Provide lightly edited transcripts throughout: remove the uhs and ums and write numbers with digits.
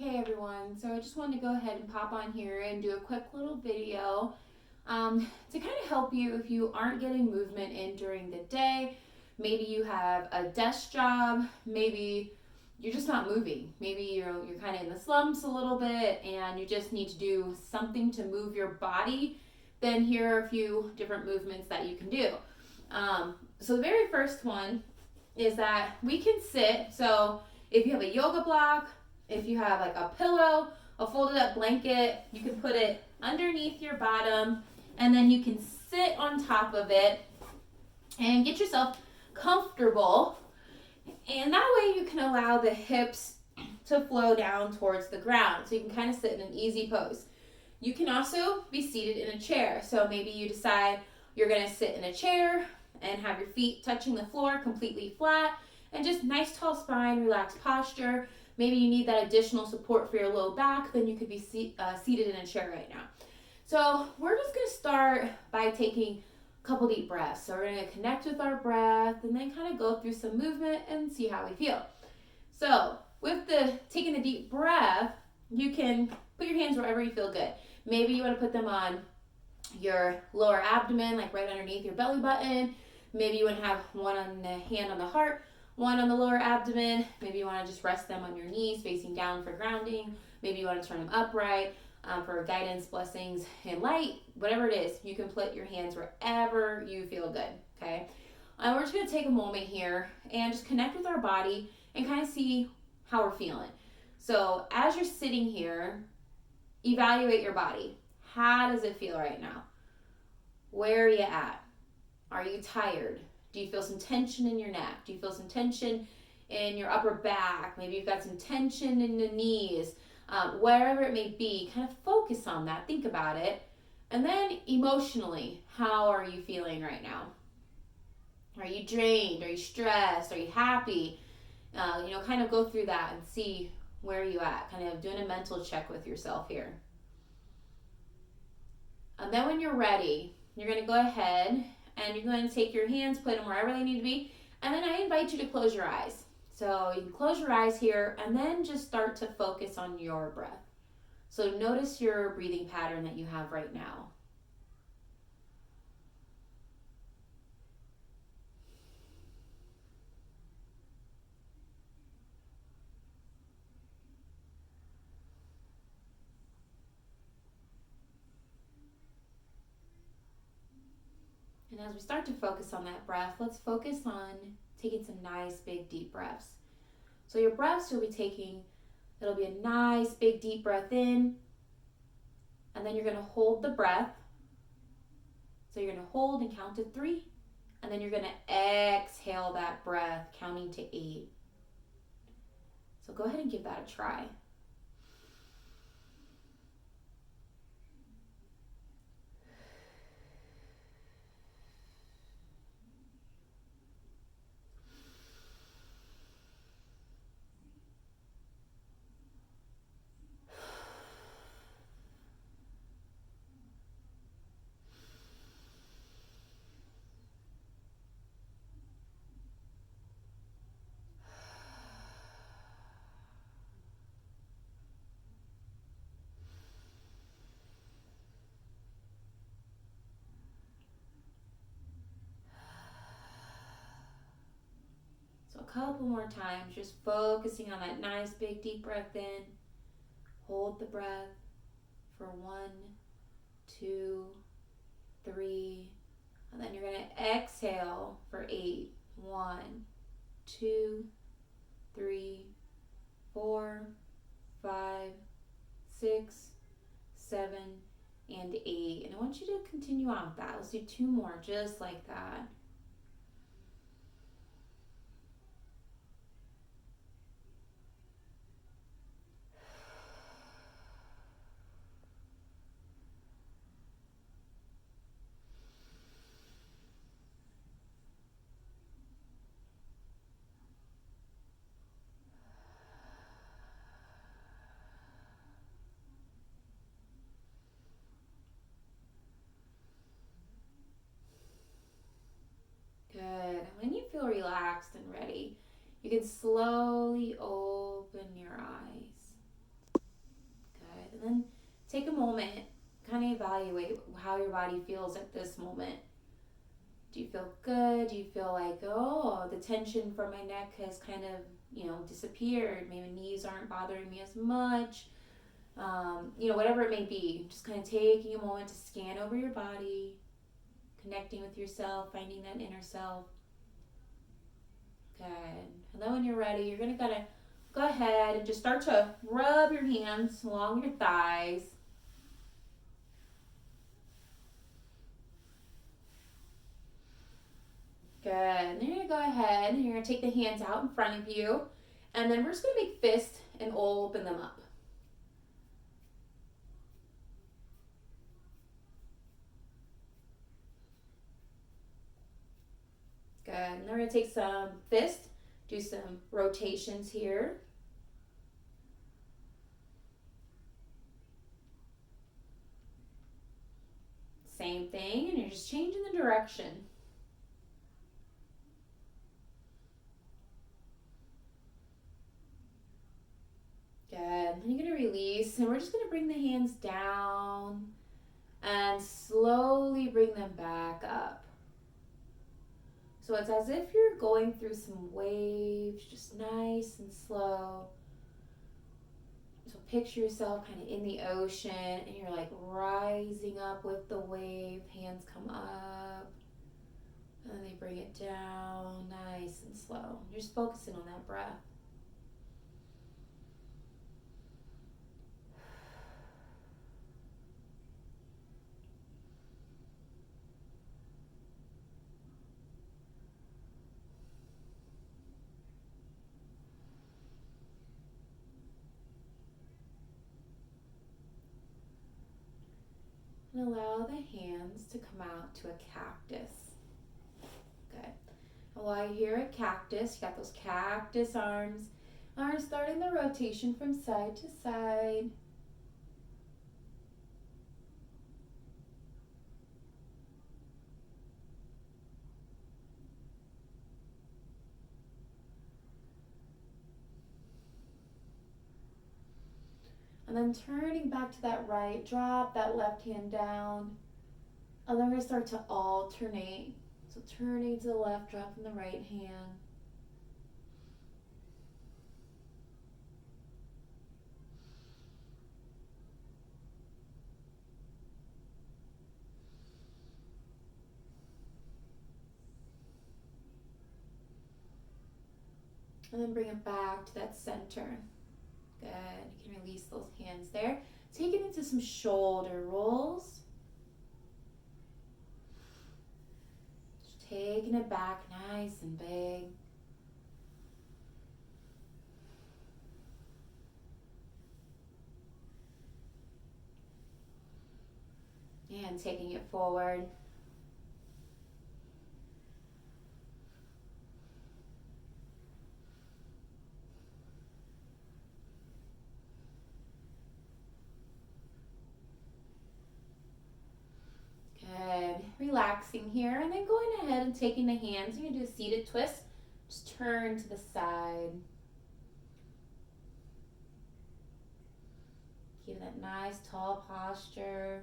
Hey everyone, so I just wanted to go ahead and pop on here and do a quick little video to kind of help you if you aren't getting movement in during the day. Maybe you have a desk job, maybe you're just not moving. Maybe you're kind of in the slumps a little bit and you just need to do something to move your body. Then here are a few different movements that you can do. So the very first one is that we can sit. So if you have a yoga block, if you have like a pillow, a folded up blanket, you can put it underneath your bottom and then you can sit on top of it and get yourself comfortable. And that way you can allow the hips to flow down towards the ground. So you can kind of sit in an easy pose. You can also be seated in a chair. So maybe you decide you're going to sit in a chair and have your feet touching the floor completely flat and just nice tall spine, relaxed posture. Maybe you need that additional support for your low back, then you could be seated in a chair right now. So we're just going to start by taking a couple deep breaths. So we're going to connect with our breath and then kind of go through some movement and see how we feel. So with taking the deep breath, you can put your hands wherever you feel good. Maybe you want to put them on your lower abdomen, like right underneath your belly button. Maybe you want to have one on the hand on the heart, one on the lower abdomen. Maybe you want to just rest them on your knees facing down for grounding. Maybe you want to turn them upright for guidance, blessings, and light. Whatever it is, you can put your hands wherever you feel good, okay? We're just going to take a moment here and just connect with our body and kind of see how we're feeling. So as you're sitting here, evaluate your body. How does it feel right now? Where are you at? Are you tired? Do you feel some tension in your neck? Do you feel some tension in your upper back? Maybe you've got some tension in the knees. Wherever it may be, kind of focus on that. Think about it. And then emotionally, how are you feeling right now? Are you drained? Are you stressed? Are you happy? Kind of go through that and see where you at. Kind of doing a mental check with yourself here. And then when you're ready, you're going to go ahead and you're going to take your hands, put them wherever they need to be. And then I invite you to close your eyes. So you can close your eyes here and then just start to focus on your breath. So notice your breathing pattern that you have right now. And as we start to focus on that breath, let's focus on taking some nice big deep breaths. So your breaths you'll be taking, it'll be a nice big deep breath in, and then you're going to hold the breath. So you're going to hold and count to 3, and then you're going to exhale that breath, counting to 8. So go ahead and give that a try. So a couple more times, just focusing on that nice big deep breath in. Hold the breath for 1, 2, 3, and then you're going to exhale for 8. 1, 2, 3, 4, 5, 6, 7, and 8. And I want you to continue on with that. Let's do 2 more just like that. Good. When you feel relaxed and ready, you can slowly open your eyes. And then take a moment, kind of evaluate how your body feels at this moment. Do you feel good? Do you feel like, oh, the tension from my neck has kind of, disappeared? Maybe knees aren't bothering me as much. Whatever it may be. Just kind of taking a moment to scan over your body, connecting with yourself, finding that inner self. Good. And then when you're ready, you're going to go ahead and just start to rub your hands along your thighs. Good. And then you're going to go ahead and you're going to take the hands out in front of you. And then we're just going to make fists and open them up. Good. And then we're going to take some fists, do some rotations here. Same thing, and you're just changing the direction. Good. Then you're going to release, and we're just going to bring the hands down and slowly bring them back up. So it's as if you're going through some waves, just nice and slow. So picture yourself kind of in the ocean, and you're like rising up with the wave. Hands come up, and then they bring it down, nice and slow. You're just focusing on that breath. And allow the hands to come out to a cactus. Good. And while you're here at cactus, you got those cactus arms. Arms starting the rotation from side to side. And then turning back to that right, drop that left hand down. And then we're going to start to alternate. So turning to the left, dropping the right hand. And then bring it back to that center. Good. You can release those hands there. Take it into some shoulder rolls. Just taking it back nice and big. And taking it forward. Good. Relaxing here, and then going ahead and taking the hands. You're going to do a seated twist. Just turn to the side. Keep that nice tall posture.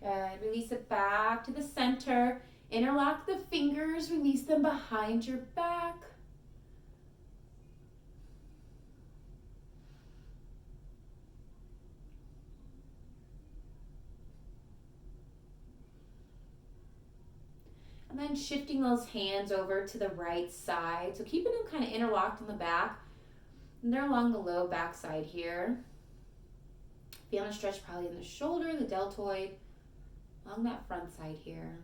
Good. Release it back to the center. Interlock the fingers. Release them behind your back. And then shifting those hands over to the right side. So keeping them kind of interlocked in the back. And they're along the low back side here. Feeling a stretch probably in the shoulder, the deltoid, along that front side here.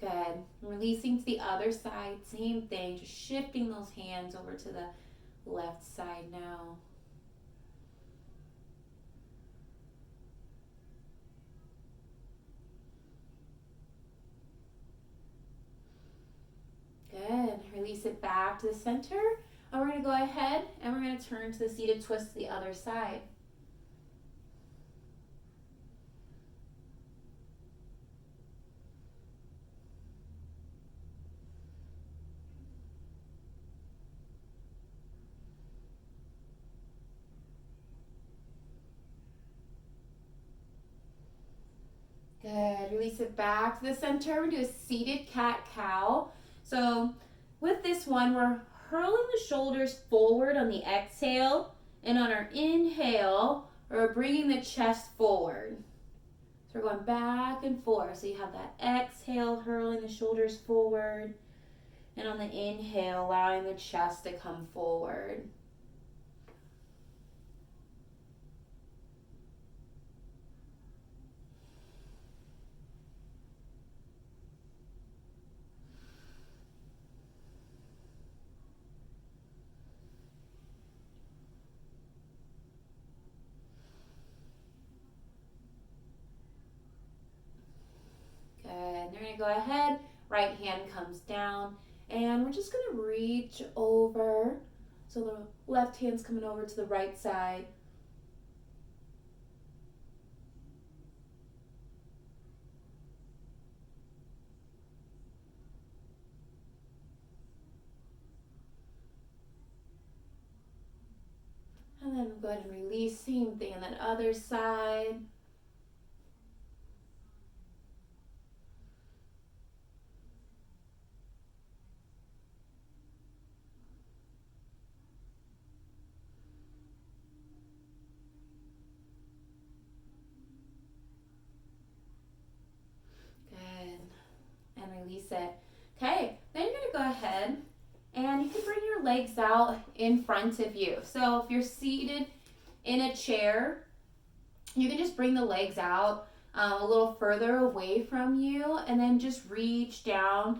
Good. Releasing to the other side, same thing. Just shifting those hands over to the left side now. Good. Release it back to the center. And we're going to go ahead and we're going to turn to the seated twist to the other side. Good. Release it back to the center. We're going to do a seated cat-cow. So with this one, we're hurling the shoulders forward on the exhale. And on our inhale, we're bringing the chest forward. So we're going back and forth. So you have that exhale, hurling the shoulders forward. And on the inhale, allowing the chest to come forward. Good. And you're going to go ahead, right hand comes down, and we're just going to reach over. So the left hand's coming over to the right side. And then go ahead and release, same thing on that other side. Good. And release it. Okay, then you're going to go ahead and you can bring your legs out in front of you. So if you're seated in a chair, you can just bring the legs out a little further away from you, and then just reach down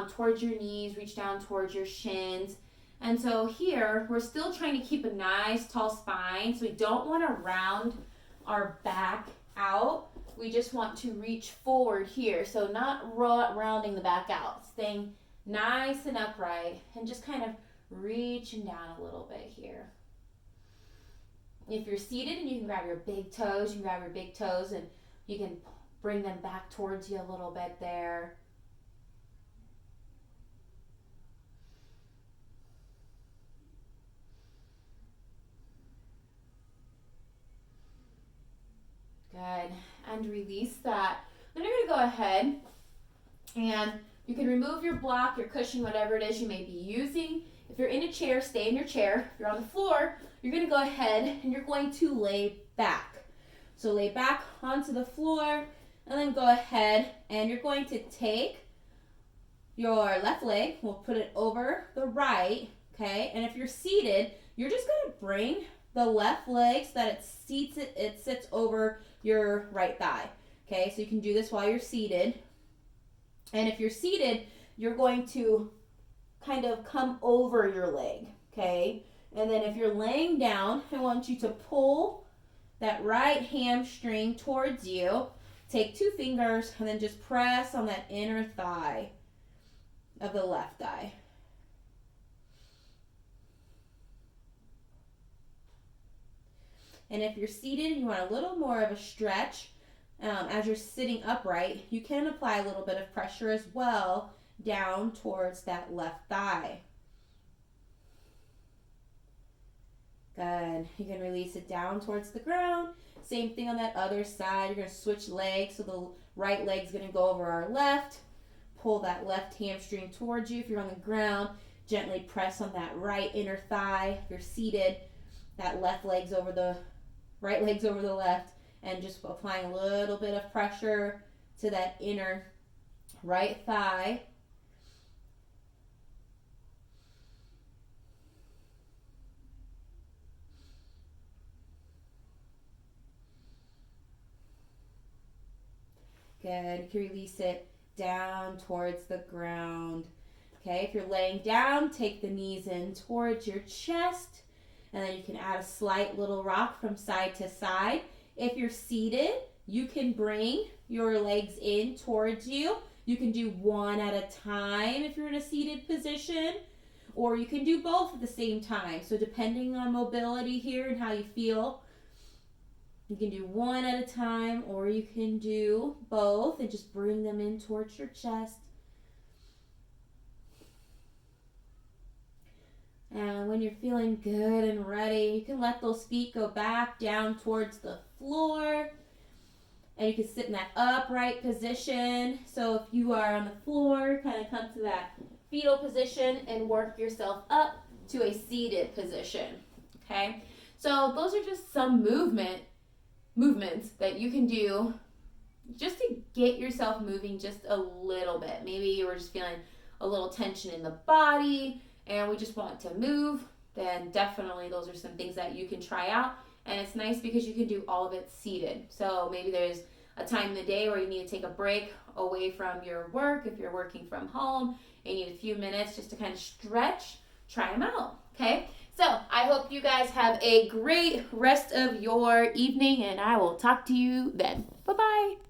towards your knees, reach down towards your shins. And so here, we're still trying to keep a nice tall spine, so we don't want to round our back out. We just want to reach forward here, so not rounding the back out, staying nice and upright, and just kind of reaching down a little bit here. If you're seated, and you can grab your big toes, and you can bring them back towards you a little bit there. Good. And release that. Then you're going to go ahead and you can remove your block, your cushion, whatever it is you may be using. If you're in a chair, stay in your chair. If you're on the floor, you're going to go ahead and you're going to lay back. So lay back onto the floor, and then go ahead and you're going to take your left leg, we'll put it over the right, okay? And if you're seated, you're just going to bring the left leg so that it sits over your right thigh, okay? So you can do this while you're seated. And if you're seated, you're going to kind of come over your leg, okay? And then if you're laying down, I want you to pull that right hamstring towards you. Take 2 fingers and then just press on that inner thigh of the left thigh. And if you're seated and you want a little more of a stretch, as you're sitting upright, you can apply a little bit of pressure as well down towards that left thigh. Good. You can release it down towards the ground. Same thing on that other side. You're going to switch legs, so the right leg's going to go over our left. Pull that left hamstring towards you. If you're on the ground, gently press on that right inner thigh. If you're seated, that left leg's over the right leg's over the left, and just applying a little bit of pressure to that inner right thigh. Good. You can release it down towards the ground. Okay, if you're laying down, take the knees in towards your chest, and then you can add a slight little rock from side to side. If you're seated, you can bring your legs in towards you. You can do one at a time if you're in a seated position, or you can do both at the same time. So depending on mobility here and how you feel, you can do one at a time, or you can do both and just bring them in towards your chest. And when you're feeling good and ready, you can let those feet go back down towards the floor. And you can sit in that upright position. So if you are on the floor, kind of come to that fetal position and work yourself up to a seated position. Okay? So those are just some movements that you can do just to get yourself moving just a little bit. Maybe you were just feeling a little tension in the body and we just want to move, then definitely those are some things that you can try out. And it's nice because you can do all of it seated. So maybe there's a time in the day where you need to take a break away from your work. If you're working from home and you need a few minutes just to kind of stretch, try them out, okay? So I hope you guys have a great rest of your evening, and I will talk to you then. Bye-bye.